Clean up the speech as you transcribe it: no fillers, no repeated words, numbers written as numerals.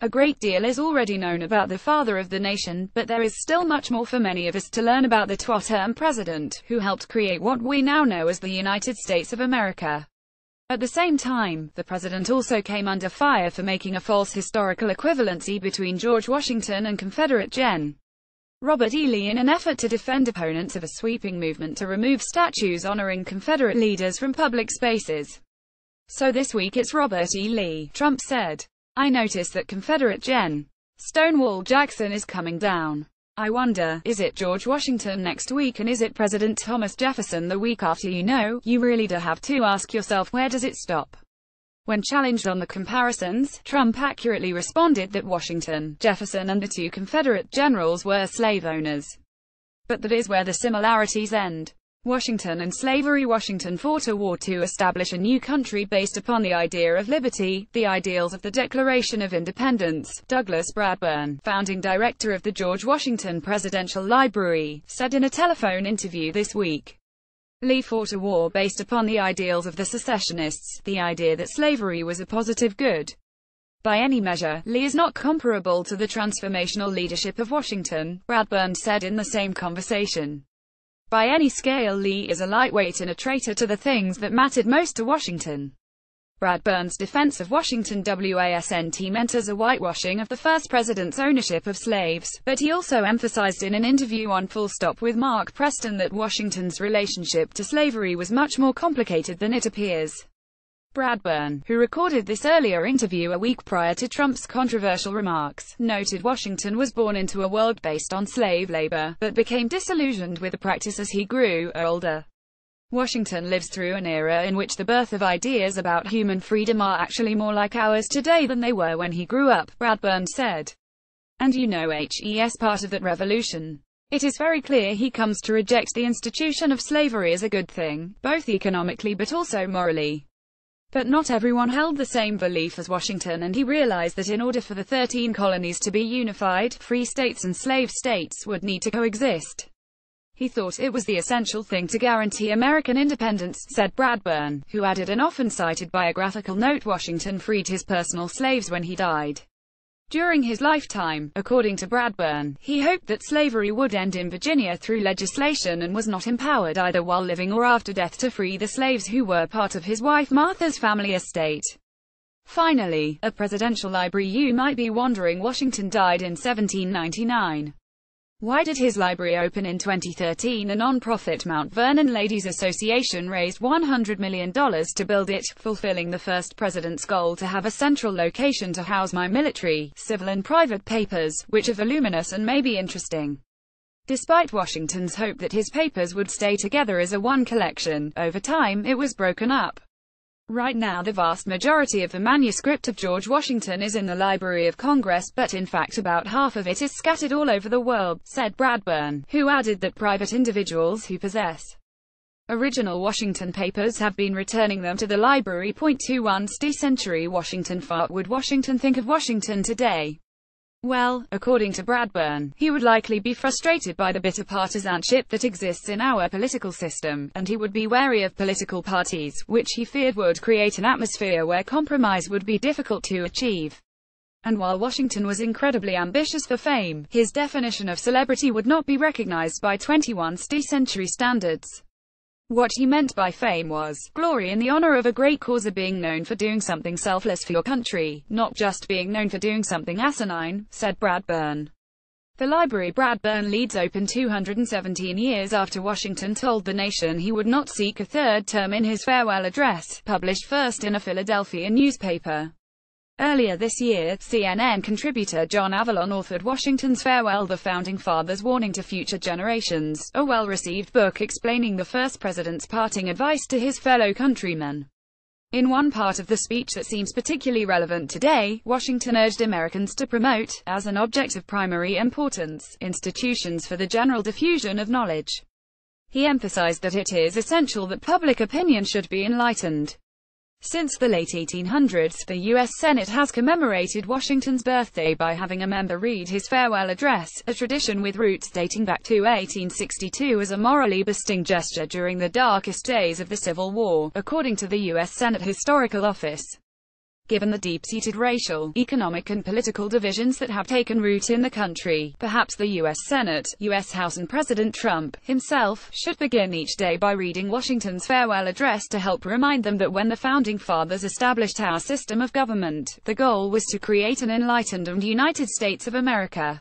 A great deal is already known about the father of the nation, but there is still much more for many of us to learn about the two-term president, who helped create what we now know as the United States of America. At the same time, the president also came under fire for making a false historical equivalency between George Washington and Confederate Gen. Robert E. Lee in an effort to defend opponents of a sweeping movement to remove statues honoring Confederate leaders from public spaces. So this week it's Robert E. Lee. Trump said, "I notice that Confederate Gen. Stonewall Jackson is coming down. I wonder, is it George Washington next week and is it President Thomas Jefferson the week after? You really do have to ask yourself, where does it stop?" When challenged on the comparisons, Trump accurately responded that Washington, Jefferson and the two Confederate generals were slave owners. But that is where the similarities end. Washington and slavery. Washington fought a war to establish a new country based upon the idea of liberty, the ideals of the Declaration of Independence. Douglas Bradburn, founding director of the George Washington Presidential Library, said in a telephone interview this week. Lee fought a war based upon the ideals of the secessionists, the idea that slavery was a positive good. By any measure, Lee is not comparable to the transformational leadership of Washington, Bradburn said in the same conversation. By any scale, Lee is a lightweight and a traitor to the things that mattered most to Washington. Bradburn's defense of Washington wasn't meant as a whitewashing of the first president's ownership of slaves, but he also emphasized in an interview on Full Stop with Mark Preston that Washington's relationship to slavery was much more complicated than it appears. Bradburn, who recorded this earlier interview a week prior to Trump's controversial remarks, noted Washington was born into a world based on slave labor, but became disillusioned with the practice as he grew older. Washington lives through an era in which the birth of ideas about human freedom are actually more like ours today than they were when he grew up, Bradburn said. And he's part of that revolution. It is very clear he comes to reject the institution of slavery as a good thing, both economically but also morally. But not everyone held the same belief as Washington, and he realized that in order for the 13 colonies to be unified, free states and slave states would need to coexist. He thought it was the essential thing to guarantee American independence, said Bradburn, who added an often cited biographical note: Washington freed his personal slaves when he died. During his lifetime, according to Bradburn, he hoped that slavery would end in Virginia through legislation and was not empowered either while living or after death to free the slaves who were part of his wife Martha's family estate. Finally, a presidential library. You might be wondering, Washington died in 1799. Why did his library open in 2013? A non-profit Mount Vernon Ladies Association raised $100 million to build it, fulfilling the first president's goal to have a central location to house my military, civil and private papers, which are voluminous and may be interesting. Despite Washington's hope that his papers would stay together as a one collection, over time it was broken up. Right now the vast majority of the manuscript of George Washington is in the Library of Congress, but in fact about half of it is scattered all over the world, said Bradburn, who added that private individuals who possess original Washington papers have been returning them to the library. 21st century Washington. What would Washington think of Washington today? Well, according to Bradburn, he would likely be frustrated by the bitter partisanship that exists in our political system, and he would be wary of political parties, which he feared would create an atmosphere where compromise would be difficult to achieve. And while Washington was incredibly ambitious for fame, his definition of celebrity would not be recognized by 21st century standards. What he meant by fame was glory in the honor of a great cause, or being known for doing something selfless for your country, not just being known for doing something asinine, said Bradburn. The library Bradburn leads opened 217 years after Washington told the nation he would not seek a third term in his farewell address, published first in a Philadelphia newspaper. Earlier this year, CNN contributor John Avlon authored Washington's Farewell: The Founding Fathers' Warning to Future Generations, a well-received book explaining the first president's parting advice to his fellow countrymen. In one part of the speech that seems particularly relevant today, Washington urged Americans to promote, as an object of primary importance, institutions for the general diffusion of knowledge. He emphasized that it is essential that public opinion should be enlightened. Since the late 1800s, the U.S. Senate has commemorated Washington's birthday by having a member read his farewell address, a tradition with roots dating back to 1862 as a morally busting gesture during the darkest days of the Civil War, according to the U.S. Senate Historical Office. Given the deep-seated racial, economic and political divisions that have taken root in the country, perhaps the U.S. Senate, U.S. House and President Trump, himself, should begin each day by reading Washington's farewell address to help remind them that when the Founding Fathers established our system of government, the goal was to create an enlightened and united States of America.